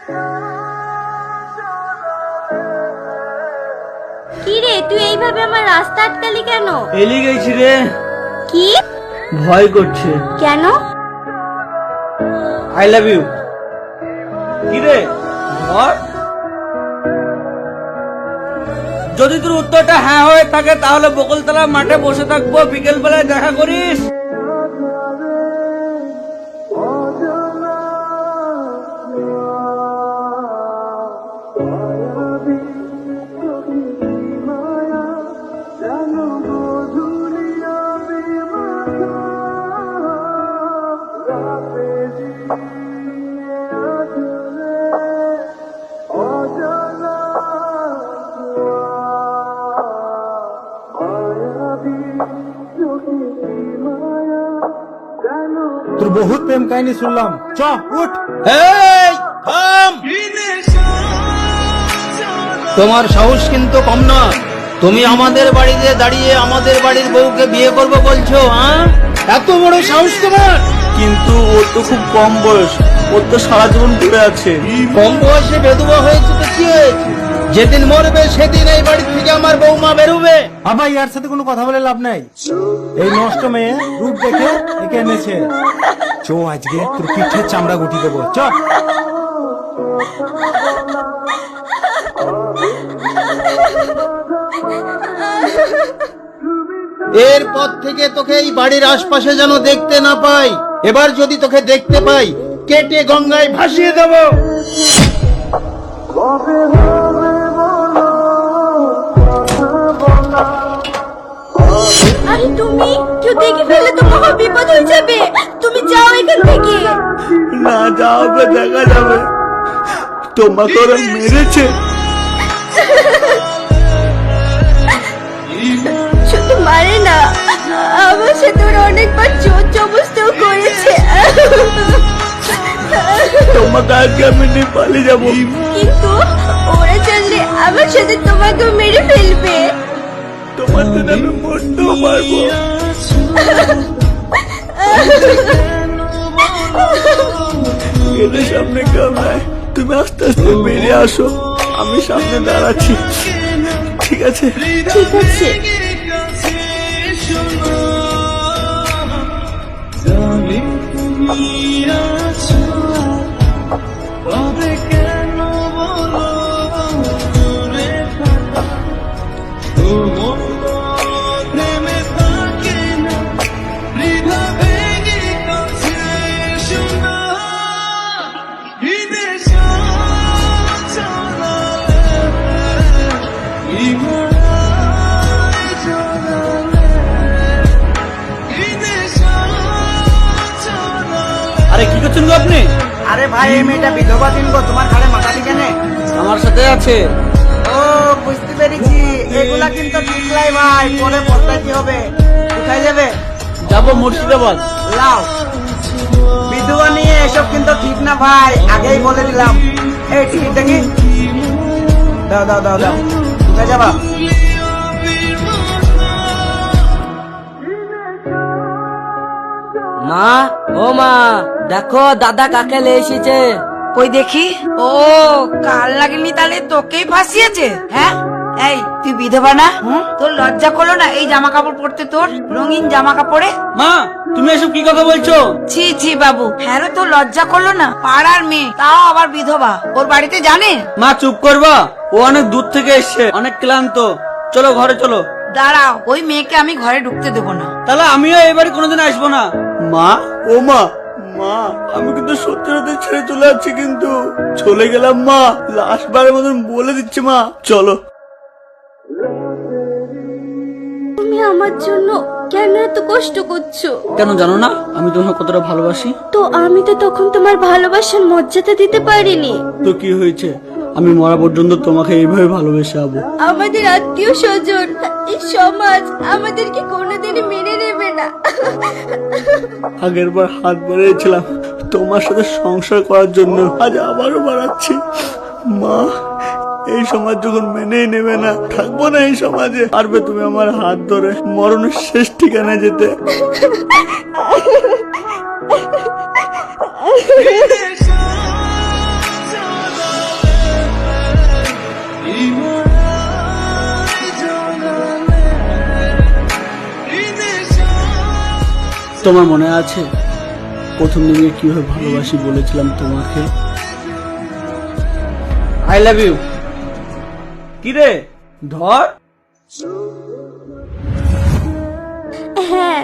কি রে, তুই এইভাবে আমার রাস্তা আটকালি কেন? এলি গেছি রে। কি ভয় করছে। কেন? I love you. কি রে ধর। যদি তোর উত্তরটা হ্যাঁ হয়ে থাকে তাহলে বকুলতলা মাঠে বসে থাকবো, বিকেল বেলায় দেখা করিস। তোর বহুত প্রেম কাহিনী শুনলাম, চ উঠ। এই থাম। তোমার সাহস কিন্তু কম না। তুমি আমাদের বাড়িতে দাঁড়িয়ে আমাদের বাড়ির বউকে বিয়ে করবে বলছো? হ্যাঁ, এত বড় সাহস তোমার? কিন্তু ওর তো খুব কম বয়স, ওর তো সারা জীবন পড়ে আছে। কম বয়সে বেদুয়া হয়েছে তো কি হয়েছে? যেদিন মরবে সেদিন এই বাড়ি থেকে আমার বৌমা বেরোবে। আবার ইয়ার সাথে কোনো কথা বলে লাভ নাই। এই নষ্ট মেয়ে রূপ দেখে একে এনেছে। চো আজকে তোর পিঠের চামড়া গুটি দেবো, চ। এরপর থেকে তোকে এই বাড়ির আশপাশে যেন দেখতে না পাই। এবার যদি তোকে দেখতে পাই কেটে গঙ্গায় ভাসিয়ে দেব। আরে তুমি, কেউ দেখে ফেললে তো মহা বিপদ হয়ে যাবে। তুমি যাও এখান থেকে। না যাবে, দেখা যাবে। তোমাকে ওরা মেরেছে। শুধু মারে না, আমার সাথে ওরা অনেকবার জোর জবরদস্তিও করেছে। তোমাকে আজকে আমি নিয়ে পালিয়ে যাবো। কিন্তু ওরা জানলে আমার সাথে তোমাকেও মেরে ফেলবে। তোমার জন্য আমি মরতেও পারবো। এদের সামনে কেউ নাই, তুমি আস্তে আস্তে বেরিয়ে আসো, আমি সামনে দাঁড়াচ্ছি, ঠিক আছে? ঠিক আছে। আরে কি করছেন গো আপনি? আরে ভাই, এই মেয়েটা বিধবা দিন গো, তোমার ঘাড়ে মাথা দিকে নে। আমার সাথে আছে। ও বুঝতে পেরেছি, এগুলা কিন্তু ঠিক নাই ভাই, পরে পস্তাইতে হবে। কোথায় যাবে? যাবো মুর্শিদাবাদ। লাও, বিধবা নিয়ে এসব কিন্তু ঠিক না ভাই, আগেই বলে দিলাম। এই টিকিট দেখি, দাও দাও দাও দাও। কোথায় যাবা? মা, ও মা, দেখো দাদা কাকে লে এসেছে। কই দেখি। ও কাল লাগেনি, তাহলে তোকেই ফাঁসিয়েছে? হ্যাঁ, এই তুই বিধবা না? তোর লজ্জা করলো না এই জামা কাপড় পরতে, তোর রঙিন জামা কাপড়ে? মা, তুমি এসব কি কথা বলছো? ছি ছি বাবু, হ্যাঁ রে, তোর লজ্জা করলো না? পাড়ার মেয়ে, তাও আবার বিধবা, ওর বাড়িতে জানে? মা চুপ করবা, ও অনেক দূর থেকে এসছে, অনেক ক্লান্ত। চলো ঘরে চলো। দাঁড়াও, ওই মেয়েকে আমি ঘরে ঢুকতে দেবো না। তাহলে আমিও এই বাড়ি কোনোদিন আসবো না। মা, ও মা, মা আমি কিন্তু সত্যি সত্যি ছেড়ে চলে যাচ্ছি, কিন্তু চলে গেলাম মা, লাস্টবারের মতন বলে দিচ্ছি মা, চলো। তুমি আমার জন্য কেন এত কষ্ট করছো? কেন জানো না আমি তোমাকে কতটা ভালোবাসি? তো আমি তো তখন তোমার ভালোবাসার মর্যাদা দিতে পারিনি। তো কি হয়েছে, আমি মরা পর্যন্ত তোমাকে এইভাবে ভালোবেসে যাবো। আমাদের আত্মীয় স্বজন, এই সমাজ আমাদেরকে কোনোদিনই মেনে নেবে না। আগের বার হাত বাড়িয়েছিলাম তোমার সাথে সংসার করার জন্য, আজ আবারও বাড়াচ্ছি। মা, এই সমাজ যখন মেনেই নেবে না, থাকবো না এই সমাজে। পারবে তুমি আমার হাত ধরে মরণের শেষ ঠিকানায় যেতে? তোমার মনে আছে প্রথম দিনে কিভাবে ভালোবাসি বলেছিলাম তোমাকে? I love you. কি রে ধর। হ্যাঁ